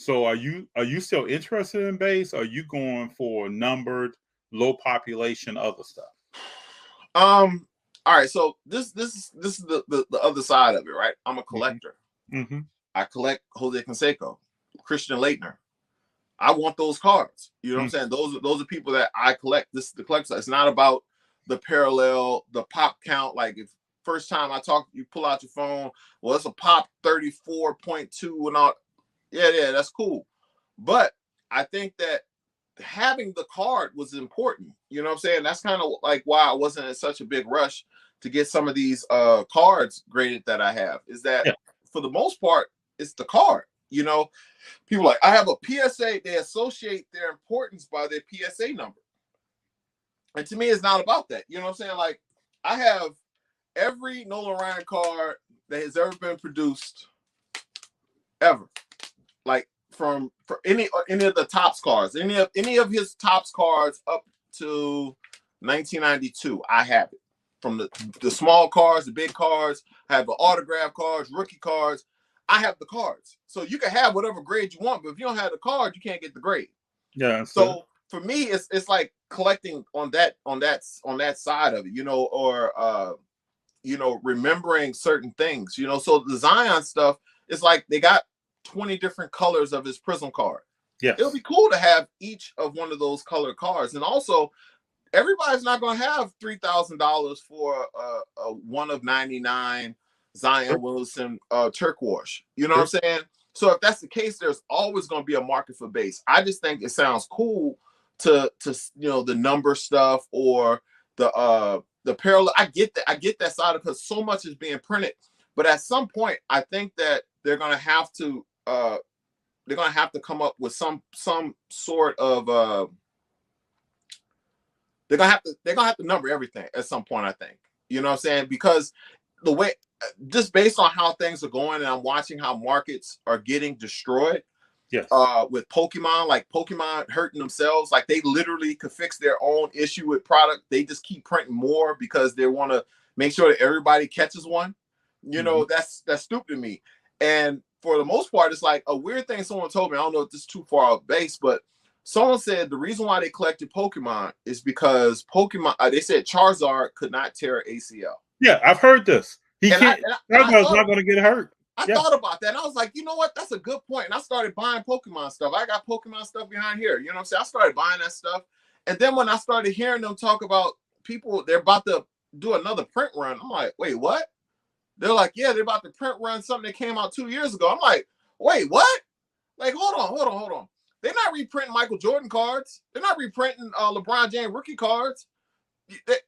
So are you still interested in base? Or are you going for numbered, low population, other stuff? All right, so this is the other side of it, right? I'm a Mm-hmm. collector. Mm-hmm. I collect Jose Canseco, Christian Leitner. I want those cards. You know what I'm saying? Those are people that I collect. This is the collector. It's not about the parallel, the pop count. Like if first time I talk, you pull out your phone. Well, it's a pop 34.2 and all. Yeah, that's cool. But I think that having the card was important. You know what I'm saying? That's kind of like why I wasn't in such a big rush to get some of these cards graded that I have. Is that Yeah. for the most part, it's the card. You know, people like I have a PSA. They associate their importance by their PSA number, and to me, it's not about that. You know what I'm saying? Like I have every Nolan Ryan card that has ever been produced, ever. Like from for any of the Topps cards, any of his Topps cards up to 1992, I have it. From the small cards, the big cards, I have the autograph cards, rookie cards. I have the cards. So you can have whatever grade you want, but if you don't have the card, you can't get the grade. Yeah. So for me, it's like collecting on that side of it, you know, or remembering certain things, you know. So the Zion stuff is like they got 20 different colors of his Prism card. Yes. It'll be cool to have each of one of those colored cards. And also, everybody's not going to have $3,000 for a 1 of 99 Zion Wilson turquoise. You know what I'm saying? So if that's the case, there's always going to be a market for base. I just think it sounds cool to the number stuff or the parallel. I get that side of, because so much is being printed. But at some point, I think that they're going to have to come up with some sort of they're gonna have to number everything at some point, I think. You know what I'm saying? Because the way, just based on how things are going, and I'm watching how markets are getting destroyed. Yes. With Pokemon, like Pokemon hurting themselves, like they literally could fix their own issue with product. They just keep printing more because they want to make sure that everybody catches one. You know, that's stupid to me. And for the most part, it's like a weird thing someone told me. I don't know if this is too far off base, but someone said the reason why they collected Pokemon is because Pokemon, they said Charizard could not tear ACL. Yeah, I've heard this. Charizard's not going to get hurt. I thought about that, and I was like, you know what? That's a good point. And I started buying Pokemon stuff. I got Pokemon stuff behind here. You know what I'm saying? I started buying that stuff. And then when I started hearing them talk about people, they're about to do another print run. I'm like, wait, what? They're like, yeah, they're about to print run something that came out 2 years ago. I'm like, wait, what? Like, hold on. They're not reprinting Michael Jordan cards. They're not reprinting LeBron James rookie cards.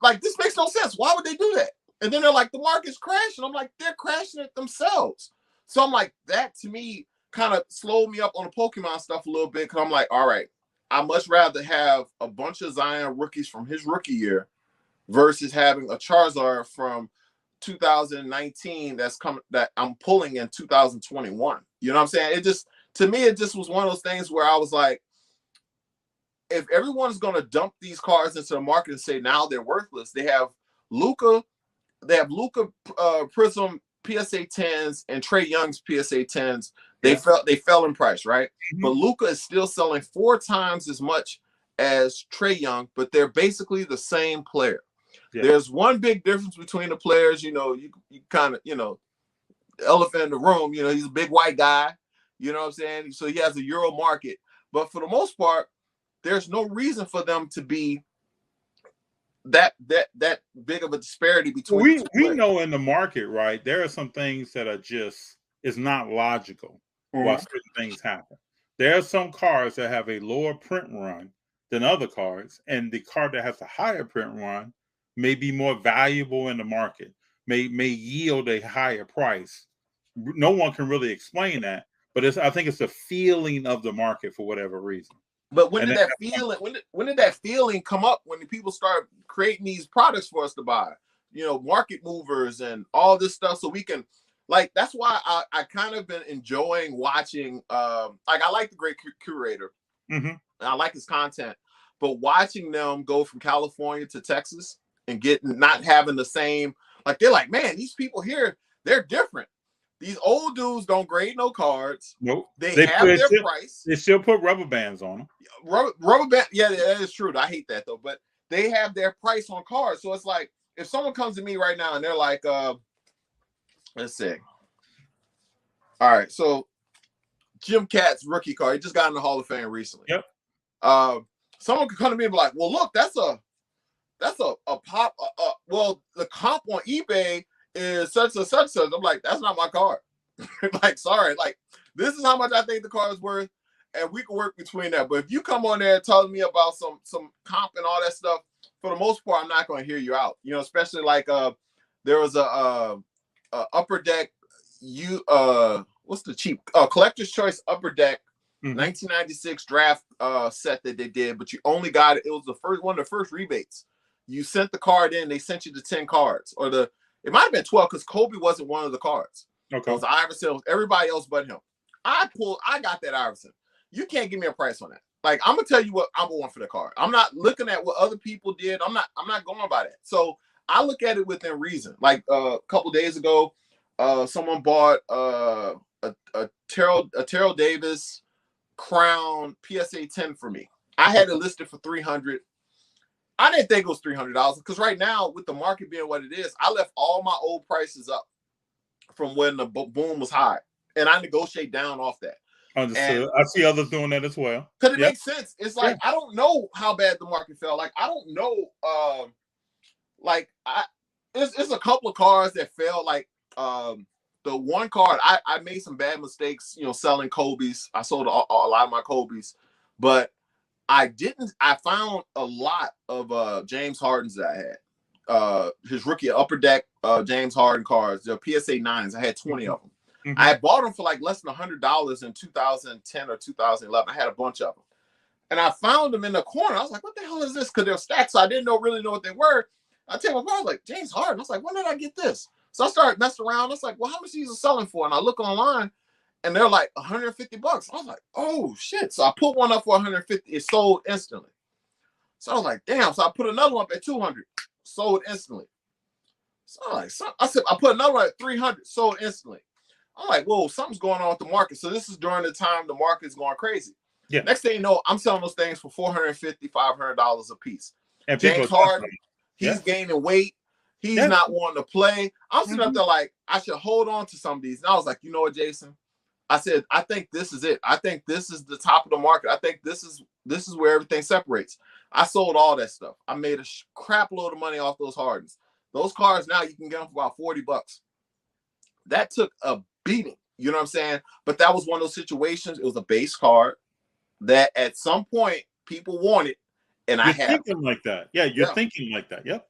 Like, this makes no sense. Why would they do that? And then they're like, the market's crashing. I'm like, they're crashing it themselves. So I'm like, that to me kind of slowed me up on the Pokemon stuff a little bit, because I'm like, all right, I much rather have a bunch of Zion rookies from his rookie year versus having a Charizard from 2019 that I'm pulling in 2021. You know what I'm saying? To me, it just was one of those things where I was like, if everyone's going to dump these cards into the market and say now they're worthless, they have Luka Prism PSA 10s and Trae Young's PSA 10s. They fell in price, right? Mm-hmm. But Luka is still selling 4 times as much as Trae Young, but they're basically the same player. Yeah. There's one big difference between the players. You know, you kind of, the elephant in the room, he's a big white guy, you know what I'm saying? So he has a Euro market. But for the most part, there's no reason for them to be that big of a disparity between we know in the market, right, there are some things that are just, it's not logical why certain things happen. There are some cards that have a lower print run than other cards, and the card that has a higher print run may be more valuable in the market, may yield a higher price. No one can really explain that, but I think it's a feeling of the market for whatever reason. But when did that feeling come up, when the people start creating these products for us to buy? Market movers and all this stuff, so we can, like, that's why I kind of been enjoying watching. Like, I like the great curator, and I like his content, but watching them go from California to Texas and not having the same, like, they're like, man, these people here, they're different. These old dudes don't grade no cards. Nope. They have their price. They still put rubber bands on them. Rubber band. Yeah, that is true. I hate that though. But they have their price on cards. So it's like if someone comes to me right now and they're like, let's see. All right, so Jim Katz's rookie card. He just got in the Hall of Fame recently. Yep. Someone could come to me and be like, well, look, that's a pop. Well, the comp on eBay is such and such. I'm like, that's not my card. Like, sorry, like this is how much I think the card is worth, and we can work between that. But if you come on there and telling me about some comp and all that stuff, for the most part, I'm not going to hear you out. You know, especially like there was a Upper Deck what's the cheap Collector's Choice Upper Deck 1996 draft set that they did, but you only got it. It was the first one of the first rebates. You sent the card in, they sent you the 10 cards, or it might have been 12 because Kobe wasn't one of the cards. Okay. It was Iverson, it was everybody else but him. I got that Iverson. You can't give me a price on that. Like, I'm gonna tell you what I'm going for the card. I'm not looking at what other people did. I'm not going by that. So I look at it within reason. Like a couple days ago, someone bought a Terrell Davis Crown PSA 10 for me. I had it listed for $300. I didn't think it was $300 because right now, with the market being what it is, I left all my old prices up from when the boom was high, and I negotiate down off that. Understood. And I see others doing that as well. Because it makes sense. It's like, I don't know how bad the market fell. Like, I don't know. It's a couple of cards that fell. Like, the one card, I made some bad mistakes, you know, selling Kobe's. I sold a lot of my Kobe's, but I found a lot of James Harden's that I had. His rookie Upper Deck James Harden cards, the PSA 9s. I had 20 of them. I had bought them for like less than $100 in 2010 or 2011. I had a bunch of them. And I found them in the corner. I was like, what the hell is this? Because they're stacked, so I didn't really know what they were. I tell my mom, I was like, James Harden. I was like, when did I get this? So I started messing around. I was like, well, how much these are selling for? And I look online, and they're like $150. I was like, oh, shit. So I put one up for $150. It sold instantly. So I was like, damn. So I put another one up at $200. Sold instantly. So I said, I put another one at $300. Sold instantly. I'm like, whoa, something's going on with the market. So this is during the time the market's going crazy. Yeah. Next thing you know, I'm selling those things for $450, $500 a piece. And James Harden, he's gaining weight. He's not wanting to play. I'm sitting up there like, I should hold on to some of these. And I was like, you know what, Jason? I said, I think this is it. I think this is the top of the market. I think this is where everything separates. I sold all that stuff. I made a crap load of money off those Hardens. Those cards now you can get them for about $40. That took a beating. You know what I'm saying? But that was one of those situations. It was a base card that at some point people wanted, and I had thinking like that. Yeah, you're thinking like that. Yep.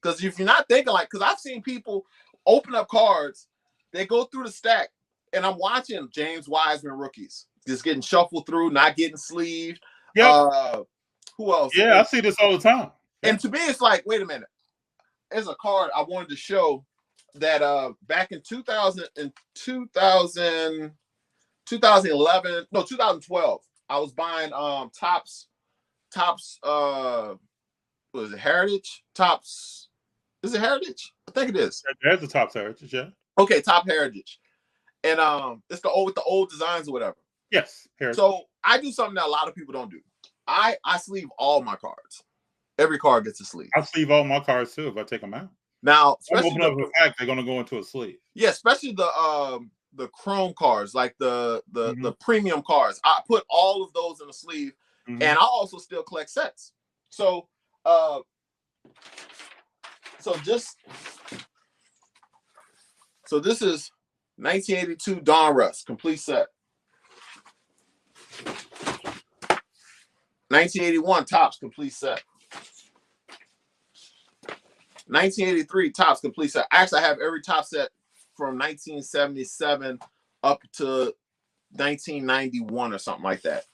Because if you're not thinking like, because I've seen people open up cards, they go through the stack, and I'm watching James Wiseman rookies just getting shuffled through, not getting sleeved. Yeah. Who else? Yeah, I see this all the time. And to me, it's like, wait a minute. There's a card I wanted to show that back in 2011, no, 2012, I was buying Topps, what is it, Heritage? Topps, is it Heritage? I think it is. There's the Topps Heritage, yeah. Okay, Top Heritage. And it's with the old designs or whatever. Yes. Heritage. So I do something that a lot of people don't do. I sleeve all my cards. Every card gets a sleeve. I sleeve all my cards too if I take them out. Now, open up the fact they're going to go into a sleeve. Yeah, especially the chrome cards, like the premium cards. I put all of those in a sleeve, and I also still collect sets. So this is 1982 Donruss complete set. 1981 Topps complete set. 1983 Topps complete set. Actually, I have every Topps set from 1977 up to 1991 or something like that.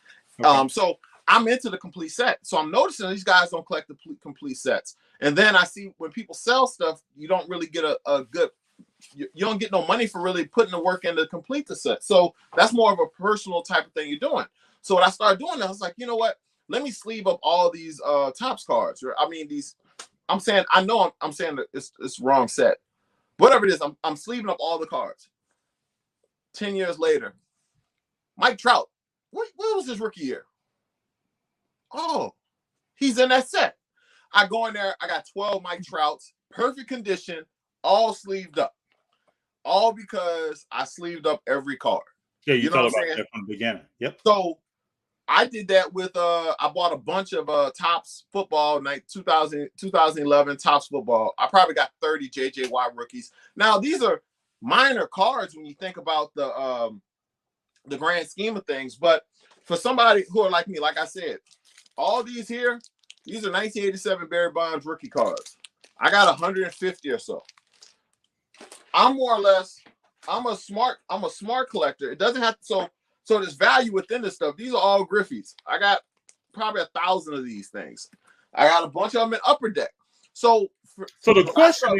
Okay. So I'm into the complete set. So I'm noticing these guys don't collect the complete sets. And then I see when people sell stuff, you don't really get a good, you don't get no money for really putting the work in to complete the set. So that's more of a personal type of thing you're doing. So when I started doing that, I was like, you know what? Let me sleeve up all these Topps cards. I mean, I'm saying, I know I'm saying that it's wrong set. Whatever it is, I'm sleeving up all the cards. 10 years later, Mike Trout, what was his rookie year? Oh, he's in that set. I go in there, I got 12 Mike Trouts, perfect condition, all sleeved up. All because I sleeved up every card. Yeah, you thought about that from the beginning. Yep. So I did that with I bought a bunch of Topps football, 2011 Topps football. I probably got 30 JJ Watt rookies. Now these are minor cards when you think about the grand scheme of things, but for somebody who are like me, like I said, all these here, these are 1987 Barry Bonds rookie cards. I got 150 or so. I'm more or less, I'm a smart collector. It doesn't have to, so there's value within this stuff. These are all Griffies. I got probably 1,000 of these things. I got a bunch of them in Upper Deck. So the question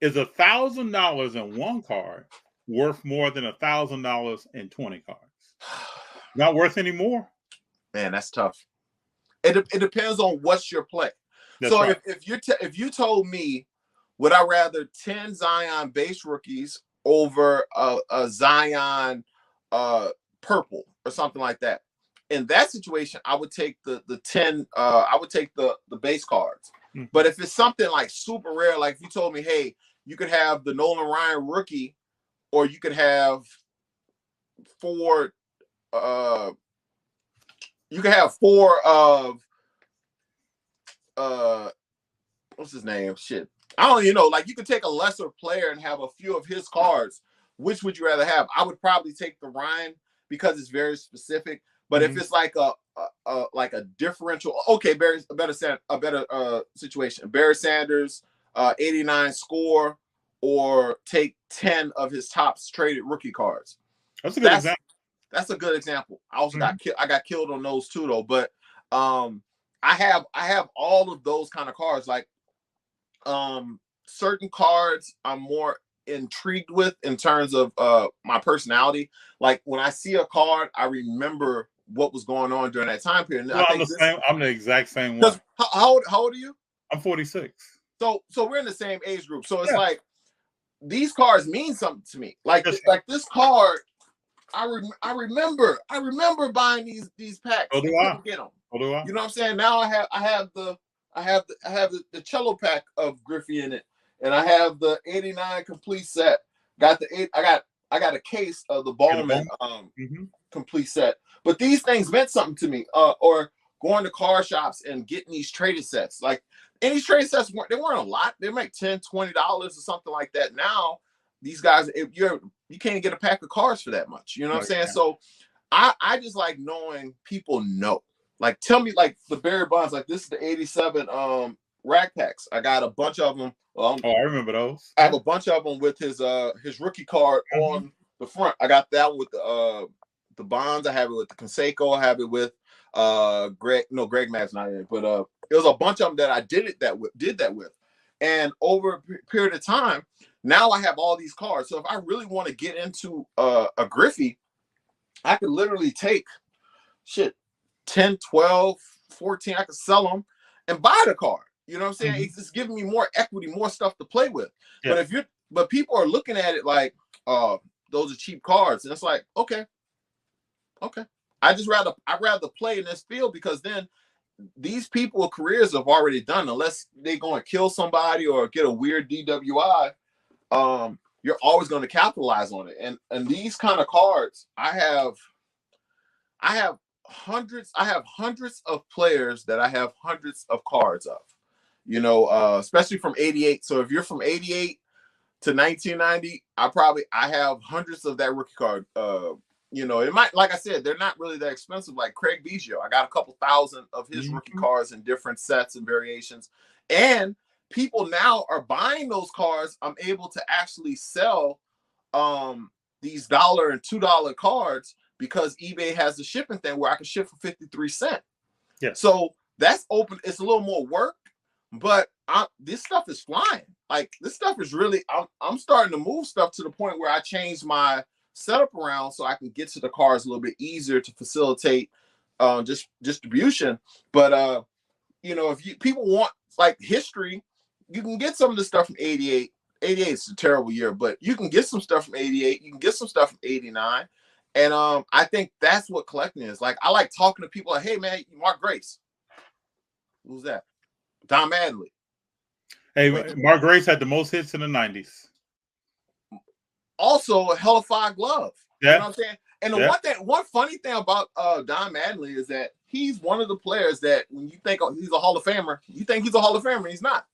is $1,000 in one card worth more than $1,000 in 20 cards? Not worth any more? Man, that's tough. It depends on what's your play. That's so right. if you told me, would I rather 10 Zion base rookies over a Zion purple or something like that? In that situation, I would take the 10. I would take the base cards. Mm-hmm. But if it's something like super rare, like if you told me, hey, you could have the Nolan Ryan rookie, or you could have four. You could have four of what's his name? Shit. I don't even know. Like, you could take a lesser player and have a few of his cards. Which would you rather have? I would probably take the Ryan because it's very specific. But if it's like a differential, okay, a better situation. Barry Sanders, 89 score, or take 10 of his Topps traded rookie cards. That's a good example. That's a good example. I also got killed on those too, though. But I have all of those kind of cards. Like certain cards I'm more intrigued with in terms of my personality. Like when I see a card, I remember what was going on during that time period. Well, I'm the exact same one. How old are you? I'm 46. So we're in the same age group. So it's like these cards mean something to me. Like this card, I remember buying these packs. So do I. Get them. So do I. You know what I'm saying? Now I have the cello pack of Griffey in it, and I have the 89 complete set. I got a case of the Bowman complete set. But these things meant something to me. Or going to car shops and getting these traded sets. Like, and these traded sets weren't a lot. They make $10, $20 or something like that. Now these guys, you can't get a pack of cards for that much. You know what I'm saying? So I just like knowing people know. Like, tell me, like the Barry Bonds, like this is the 87 rack packs. I got a bunch of them. I remember those. I have a bunch of them with his rookie card on the front. I got that one with the Bonds. I have it with the Canseco. I have it with Greg. No, Greg Matt's not in it, but it was a bunch of them that I did that with. And over a period of time, now I have all these cards. So if I really want to get into a Griffey, I could literally take 10, 12, 14. I could sell them and buy the card. You know what I'm saying? It's just giving me more equity, more stuff to play with. Yeah. But people are looking at it like, those are cheap cards. And it's like, okay. I'd rather play in this field, because then these people's careers have already done, unless they go and kill somebody or get a weird DWI. You're always going to capitalize on it. And these kind of cards, I have hundreds of players that I have hundreds of cards of, especially from 88. So if you're from 88 to 1990, I have hundreds of that rookie card. It might, like I said, they're not really that expensive. Like Craig Biggio, I got a couple thousand of his rookie cards in different sets and variations. And people now are buying those cards. I'm able to actually sell these $1 and $2 cards, because eBay has the shipping thing where I can ship for 53 cents. Yeah. So that's open. It's a little more work, but this stuff is flying. Like, this stuff is really, I'm starting to move stuff to the point where I changed my setup around so I can get to the cards a little bit easier to facilitate just distribution. But if people want like history, you can get some of the stuff from 88, 88 is a terrible year, but you can get some stuff from 88. You can get some stuff from 89. And I think that's what collecting is. Like, I like talking to people like, hey, man, Mark Grace. Who's that? Don Madley. Hey, Mark Grace had the most hits in the 90s. Also, a hell of a glove. Yeah. You know what I'm saying? And the one funny thing about Don Madley is that he's one of the players that when you think he's a Hall of Famer, you think he's a Hall of Famer. He's not.